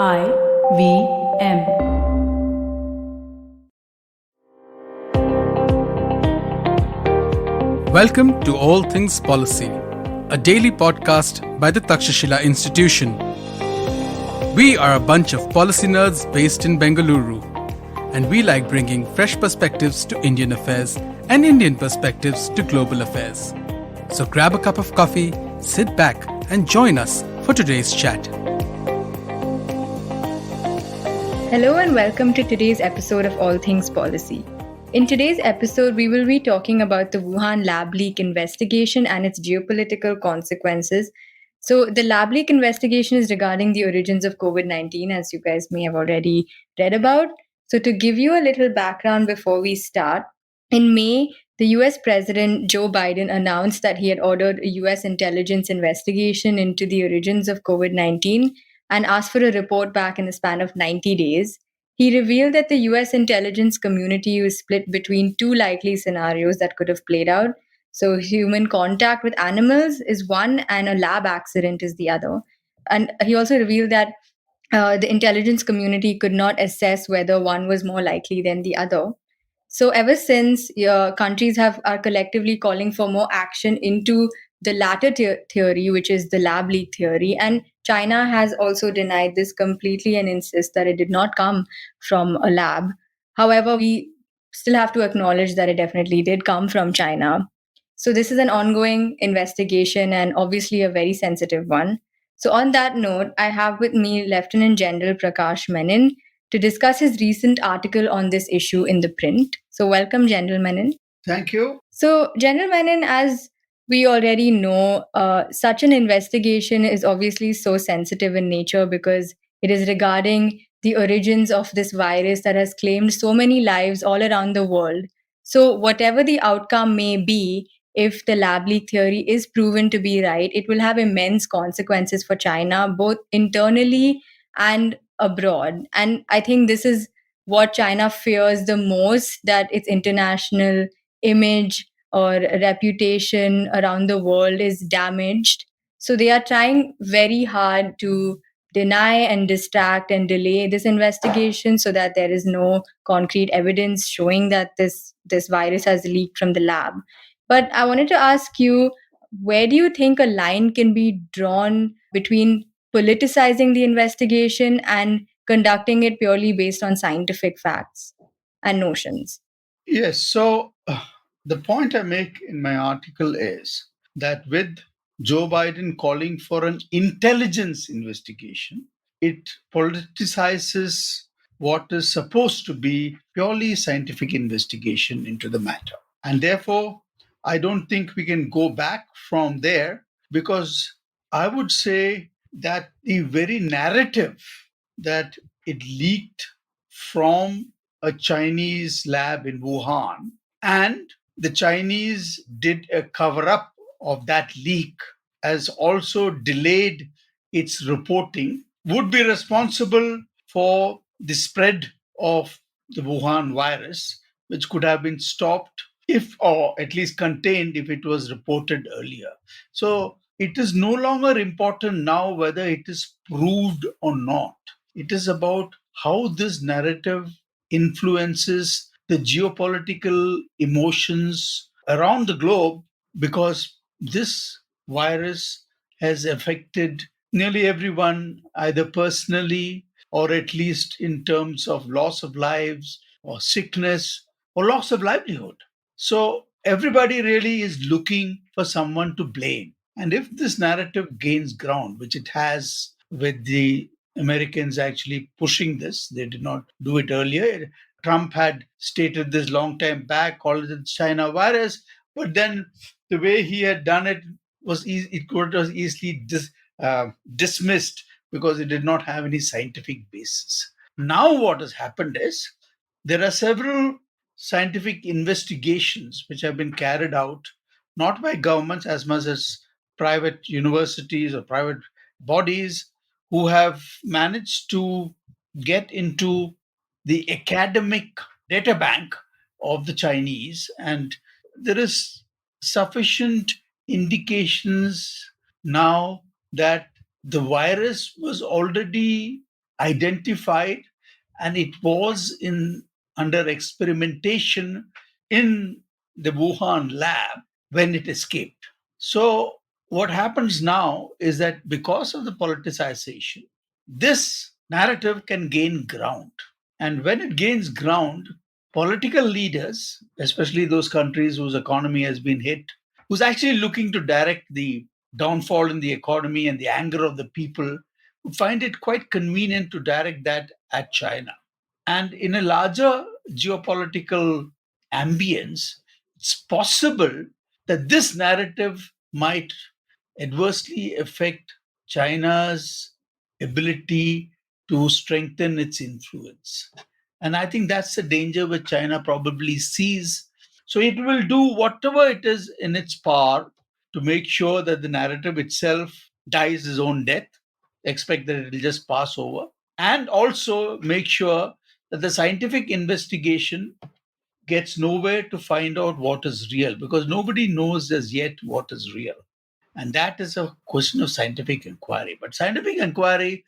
IVM. Welcome to All Things Policy, a daily podcast by the Takshashila Institution. We are a bunch of policy nerds based in Bengaluru, and we like bringing fresh perspectives to Indian affairs and Indian perspectives to global affairs. So grab a cup of coffee, sit back, and join us for today's chat. Hello and welcome to today's episode of All Things Policy. In today's episode, we will be talking about the Wuhan lab leak investigation and its geopolitical consequences. So, the lab leak investigation is regarding the origins of COVID-19, as you guys may have already read about. So, to give you a little background before we start, in May, the US President Joe Biden announced that he had ordered a US intelligence investigation into the origins of COVID-19 and asked for a report back in the span of 90 days. He revealed that the US intelligence community was split between two likely scenarios that could have played out. So, human contact with animals is one, and a lab accident is the other. And he also revealed that the intelligence community could not assess whether one was more likely than the other. So ever since, countries are collectively calling for more action into the latter theory, which is the lab leak theory. And China has also denied this completely and insists that it did not come from a lab. However, we still have to acknowledge that it definitely did come from China. So this is an ongoing investigation and obviously a very sensitive one. So on that note, I have with me Lieutenant General Prakash Menon to discuss his recent article on this issue in the print. So welcome, General Menon. Thank you. So, General Menon, as we already know, such an investigation is obviously so sensitive in nature because it is regarding the origins of this virus that has claimed so many lives all around the world. So, whatever the outcome may be, if the lab leak theory is proven to be right, it will have immense consequences for China, both internally and abroad. And I think this is what China fears the most, that its international image or reputation around the world is damaged. So they are trying very hard to deny and distract and delay this investigation so that there is no concrete evidence showing that this virus has leaked from the lab. But I wanted to ask you, where do you think a line can be drawn between politicizing the investigation and conducting it purely based on scientific facts and notions? Yes, so the point I make in my article is that with Joe Biden calling for an intelligence investigation, it politicizes what is supposed to be purely scientific investigation into the matter. And therefore, I don't think we can go back from there, because I would say that the very narrative that it leaked from a Chinese lab in Wuhan, and the Chinese did a cover up of that leak, as also delayed its reporting, would be responsible for the spread of the Wuhan virus, which could have been stopped if, or at least contained, if it was reported earlier. So it is no longer important now whether it is proved or not. It is about how this narrative influences the geopolitical emotions around the globe, because this virus has affected nearly everyone, either personally or at least in terms of loss of lives or sickness or loss of livelihood. So everybody really is looking for someone to blame. And if this narrative gains ground, which it has with the Americans actually pushing this, they did not do it earlier. Trump had stated this long time back, called it the China virus, but then the way he had done it was was easily dismissed because it did not have any scientific basis. Now, what has happened is there are several scientific investigations which have been carried out not by governments as much as private universities or private bodies, who have managed to get into the academic data bank of the Chinese, and there is sufficient indications now that the virus was already identified, and it was in under experimentation in the Wuhan lab when it escaped. So what happens now is that because of the politicization, this narrative can gain ground. And when it gains ground, political leaders, especially those countries whose economy has been hit, who's actually looking to direct the downfall in the economy and the anger of the people, would find it quite convenient to direct that at China. And in a larger geopolitical ambience, it's possible that this narrative might adversely affect China's ability to strengthen its influence. And I think that's the danger which China probably sees. So it will do whatever it is in its power to make sure that the narrative itself dies its own death, expect that it will just pass over, and also make sure that the scientific investigation gets nowhere to find out what is real, because nobody knows as yet what is real. And that is a question of scientific inquiry. But scientific inquiry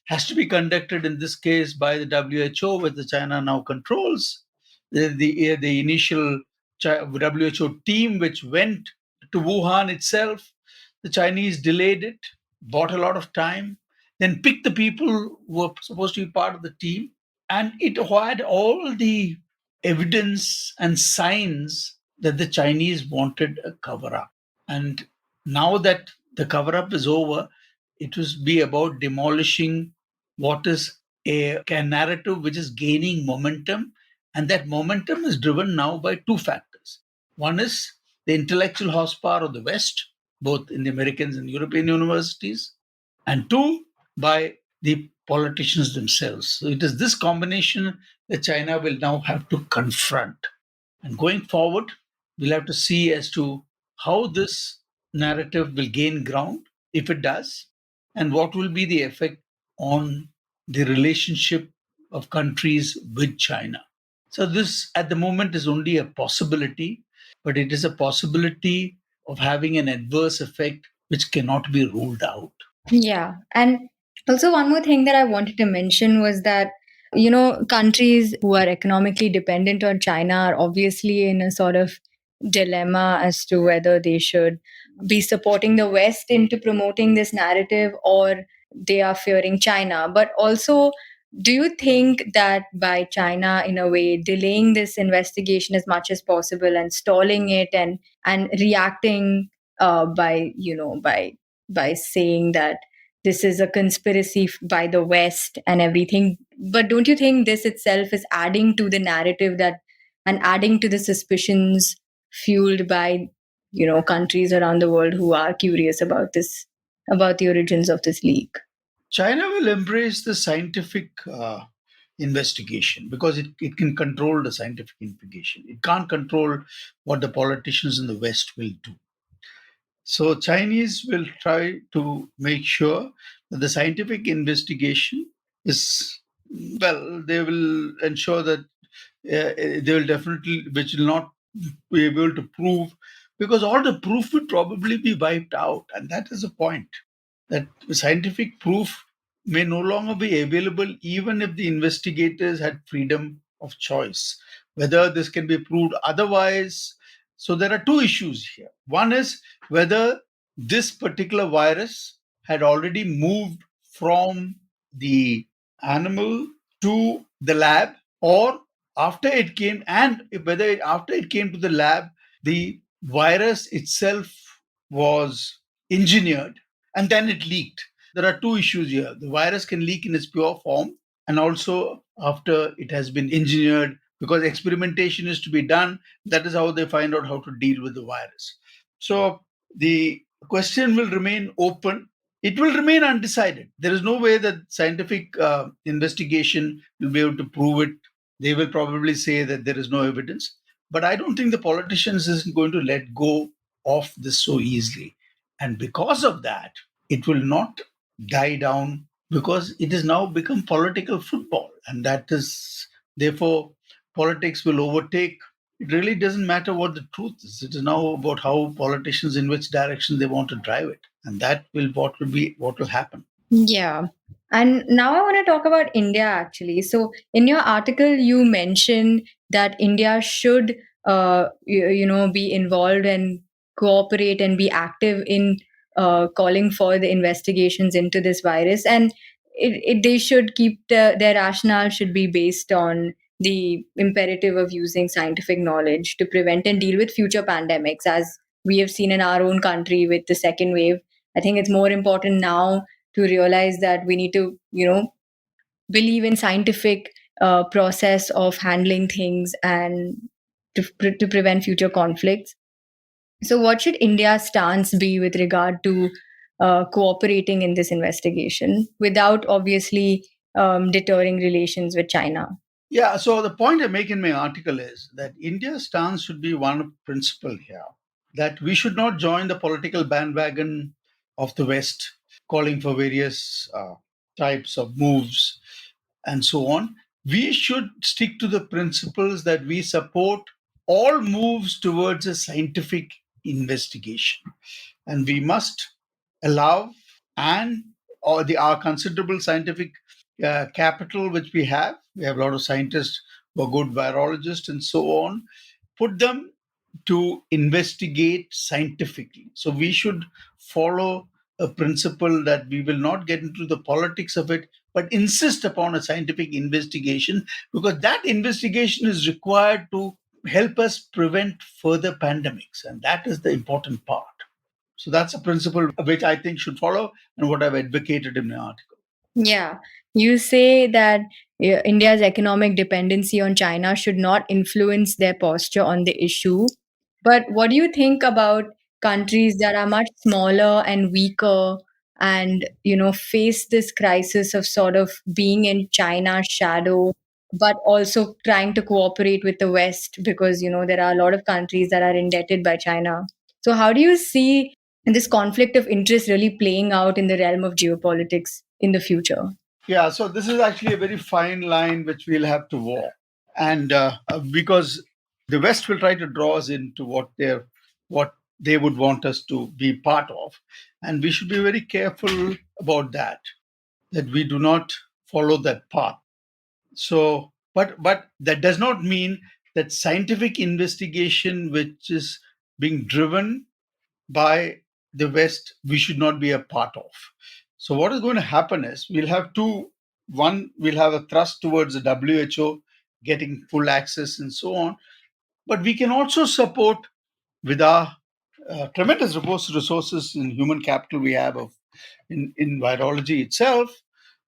has to be conducted in this case by the WHO, which the China now controls. The initial WHO team, which went to Wuhan itself, the Chinese delayed it, bought a lot of time, then picked the people who were supposed to be part of the team, and it had all the evidence and signs that the Chinese wanted a cover up. And now that the cover up is over, it will be about demolishing what is a narrative which is gaining momentum. And that momentum is driven now by two factors. One is the intellectual horsepower of the West, both in the Americans and European universities, and two, by the politicians themselves. So it is this combination that China will now have to confront. And going forward, we'll have to see as to how this narrative will gain ground, if it does, and what will be the effect on the relationship of countries with China. So, this at the moment is only a possibility, but it is a possibility of having an adverse effect which cannot be ruled out. Yeah. And also, one more thing that I wanted to mention was that, countries who are economically dependent on China are obviously in a sort of dilemma as to whether they should be supporting the West into promoting this narrative, or they are fearing China. But also, do you think that by China, in a way, delaying this investigation as much as possible and stalling it, and reacting by saying that this is a conspiracy by the West and everything. But don't you think this itself is adding to the narrative that, and adding to the suspicions fueled by, countries around the world who are curious about this, about the origins of this leak? China will embrace the scientific investigation because it can control the scientific investigation. It can't control what the politicians in the West will do. So Chinese will try to make sure that the scientific investigation is, well, they will ensure that they will definitely, which will not be able to prove, because all the proof will probably be wiped out. And that is the point, that scientific proof may no longer be available even if the investigators had freedom of choice. Whether this can be proved otherwise. So there are two issues here. One is whether this particular virus had already moved from the animal to the lab, or after it came, and whether after it came to the lab, the virus itself was engineered and then it leaked. There are two issues here. The virus can leak in its pure form, and also after it has been engineered, because experimentation is to be done. That is how they find out how to deal with the virus. So the question will remain open. It will remain undecided. There is no way that scientific investigation will be able to prove it. They will probably say that there is no evidence. But I don't think the politicians isn't going to let go of this so easily. And because of that, it will not die down, because it has now become political football. And that is, therefore, politics will overtake. It really doesn't matter what the truth is. It is now about how politicians, in which direction they want to drive it. And that will what will happen. Yeah. And now I want to talk about India actually. So, in your article, you mention that India should, be involved and cooperate and be active in calling for the investigations into this virus. And they should keep their rationale should be based on the imperative of using scientific knowledge to prevent and deal with future pandemics, as we have seen in our own country with the second wave. I think it's more important now to realize that we need to believe in scientific process of handling things and to prevent future conflicts. So what should India's stance be with regard to cooperating in this investigation without obviously deterring relations with China? Yeah, so the point I make in my article is that India's stance should be one of principle here, that we should not join the political bandwagon of the West, calling for various types of moves and so on. We should stick to the principles that we support all moves towards a scientific investigation, and we must allow and or the our considerable scientific capital which we have a lot of scientists who are good virologists and so on, put them to investigate scientifically. So we should follow a principle that we will not get into the politics of it, but insist upon a scientific investigation, because that investigation is required to help us prevent further pandemics. And that is the important part. So that's a principle which I think should follow and what I've advocated in my article. Yeah. You say that India's economic dependency on China should not influence their posture on the issue. But what do you think about countries that are much smaller and weaker and, face this crisis of sort of being in China's shadow, but also trying to cooperate with the West because, there are a lot of countries that are indebted by China. So how do you see this conflict of interest really playing out in the realm of geopolitics in the future? Yeah, so this is actually a very fine line which we'll have to walk. And because the West will try to draw us into what they would want us to be part of. And we should be very careful about that we do not follow that path. So, but that does not mean that scientific investigation, which is being driven by the West, we should not be a part of. So, what is going to happen is we'll have two. One, we'll have a thrust towards the WHO getting full access and so on. But we can also support with our tremendous resources in human capital we have in virology itself,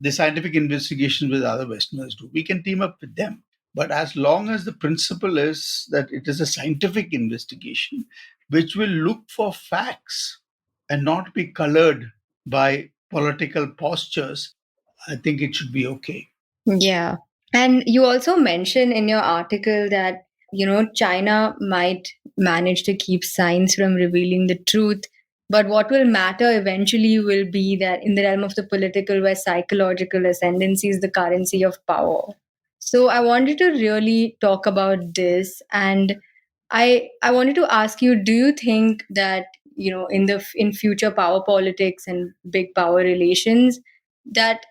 the scientific investigations with other Westerners do. We can team up with them. But as long as the principle is that it is a scientific investigation, which will look for facts and not be colored by political postures, I think it should be okay. Yeah. And you also mention in your article that, China might manage to keep science from revealing the truth. But what will matter eventually will be that in the realm of the political, where psychological ascendancy is the currency of power. So I wanted to really talk about this. And I wanted to ask you, do you think that, in future power politics and big power relations, that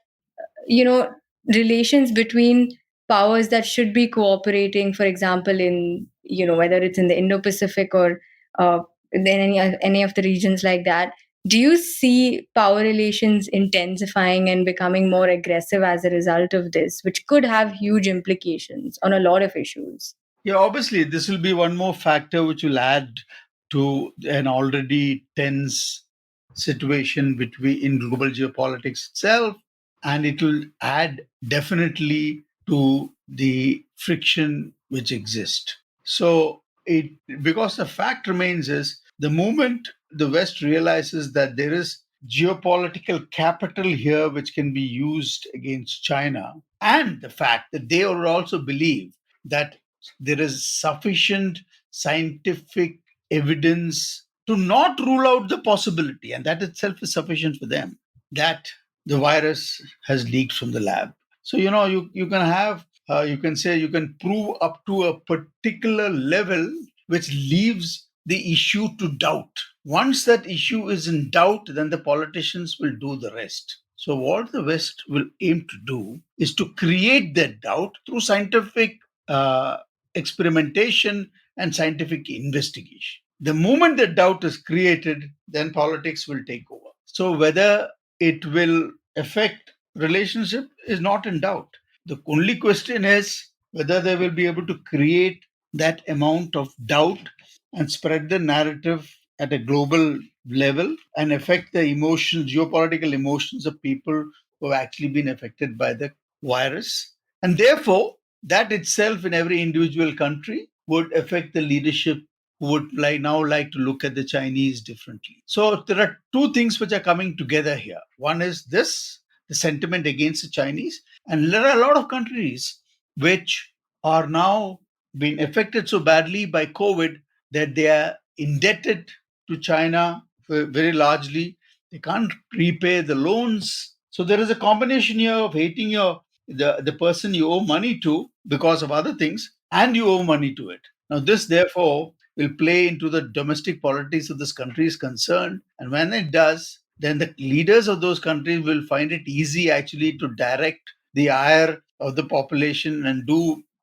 you know relations between powers that should be cooperating, for example, in whether it's in the Indo-Pacific or in any of the regions like that, do you see power relations intensifying and becoming more aggressive as a result of this, which could have huge implications on a lot of issues? Yeah, obviously, this will be one more factor which will add to an already tense situation between in global geopolitics itself, and it will add definitely to the friction which exists. So, it because the fact remains is the moment the West realizes that there is geopolitical capital here which can be used against China, and the fact that they will also believe that there is sufficient scientific evidence to not rule out the possibility, and that itself is sufficient for them, that the virus has leaked from the lab. So, you can have, you can say, you can prove up to a particular level, which leaves the issue to doubt. Once that issue is in doubt, then the politicians will do the rest. So what the West will aim to do is to create that doubt through scientific uh, experimentation and scientific investigation. The moment the doubt is created, then politics will take over. So whether it will affect relationship is not in doubt. The only question is whether they will be able to create that amount of doubt and spread the narrative at a global level and affect the emotions, geopolitical emotions of people who have actually been affected by the virus. And therefore, that itself in every individual country would affect the leadership who would like to look at the Chinese differently. So there are two things which are coming together here. One is this, the sentiment against the Chinese, and there are a lot of countries which are now being affected so badly by COVID that they are indebted to China very largely. They can't repay the loans. So there is a combination here of hating the person you owe money to because of other things, and you owe money to it. Now, this therefore will play into the domestic politics of this country is concerned. And when it does, then the leaders of those countries will find it easy actually to direct the ire of the population and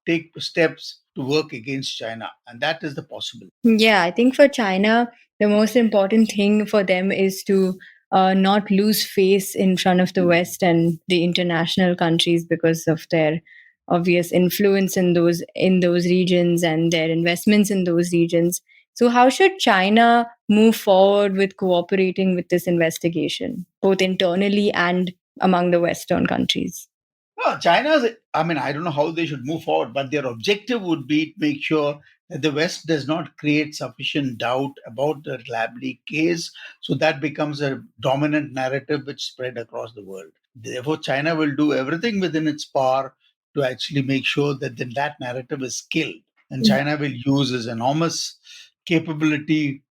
take steps to work against China. And that is the possibility. Yeah, I think for China, the most important thing for them is to not lose face in front of the West and the international countries because of their obvious influence in those regions and their investments in those regions. So, how should China move forward with cooperating with this investigation, both internally and among the Western countries? Well, I don't know how they should move forward, but their objective would be to make sure that the West does not create sufficient doubt about the lab leak case. So that becomes a dominant narrative which spread across the world. Therefore, China will do everything within its power to actually make sure that that narrative is killed. And China will use its enormous capability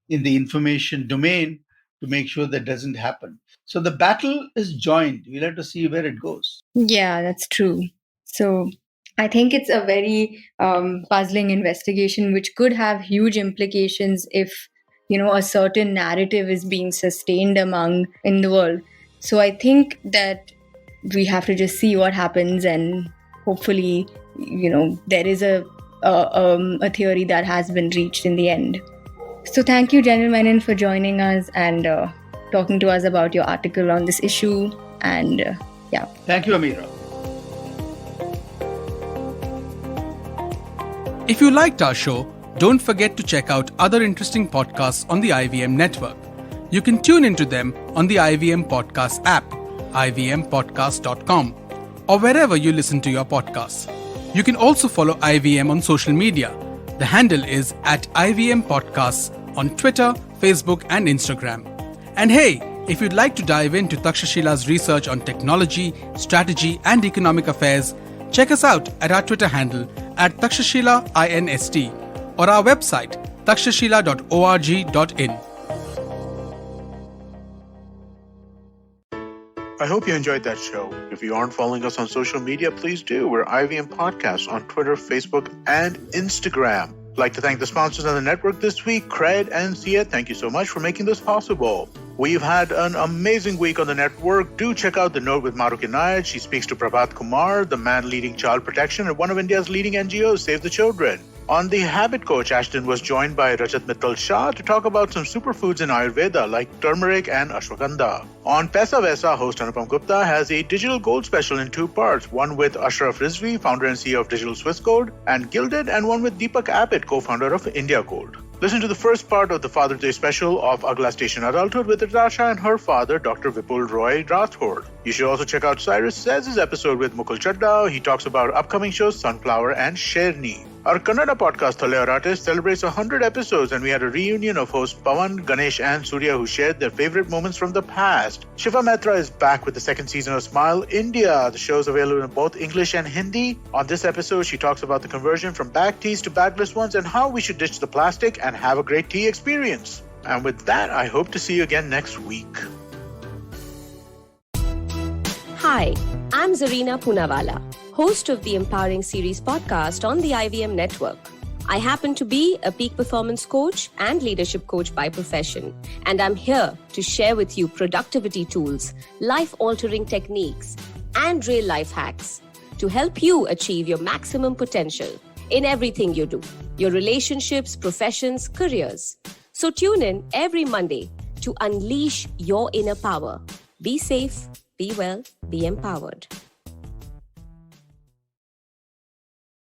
in the information domain to make sure that doesn't happen. So the battle is joined. We'll have to see where it goes. Yeah, that's true. So I think it's a very puzzling investigation, which could have huge implications if a certain narrative is being sustained among in the world. So I think that we have to just see what happens, and hopefully, there is a theory that has been reached in the end. So thank you, General Menon, for joining us and talking to us about your article on this issue. And yeah. Thank you, Ameera. If you liked our show, don't forget to check out other interesting podcasts on the IVM network. You can tune into them on the IVM Podcast app, ivmpodcast.com, or wherever you listen to your podcasts. You can also follow IVM on social media. The handle is @IVM Podcasts on Twitter, Facebook, and Instagram. And hey, if you'd like to dive into Takshashila's research on technology, strategy, and economic affairs, check us out at our Twitter handle @TakshashilaINST or our website takshashila.org.in. I hope you enjoyed that show. If you aren't following us on social media, please do. We're IVM Podcasts on Twitter, Facebook, and Instagram. I'd like to thank the sponsors on the network this week, Cred and Thea. Thank you so much for making this possible. We've had an amazing week on the network. Do check out The Note with Mahrukh Inayat. She speaks to Prabhat Kumar, the man leading child protection at one of India's leading NGOs, Save the Children. On The Habit Coach, Ashton was joined by Rajat Mittal Shah to talk about some superfoods in Ayurveda like turmeric and ashwagandha. On Paisa Vaisa, host Anupam Gupta has a digital gold special in 2 parts, one with Ashraf Rizvi, founder and CEO of Digital Swiss Gold, and Gilded, and one with Deepak Abbott, co-founder of India Gold. Listen to the first part of the Father's Day special of Agla Station Adulthood with Natasha and her father, Dr. Vipul Roy Rathod. You should also check out Cyrus Says' episode with Mukul Chadda. He talks about upcoming shows Sunflower and Sherni. Our Kannada podcast, Thale Artist, celebrates 100 episodes, and we had a reunion of hosts Pawan, Ganesh, and Surya who shared their favorite moments from the past. Shiva Mehta is back with the second season of Smile India. The show is available in both English and Hindi. On this episode, she talks about the conversion from bag teas to bagless ones and how we should ditch the plastic and have a great tea experience. And with that, I hope to see you again next week. Hi, I'm Zarina Poonawalla, host of the Empowering Series podcast on the IVM network. I happen to be a peak performance coach and leadership coach by profession, and I'm here to share with you productivity tools, life-altering techniques, and real-life hacks to help you achieve your maximum potential in everything you do, your relationships, professions, careers. So tune in every Monday to unleash your inner power. Be safe, be well, be empowered.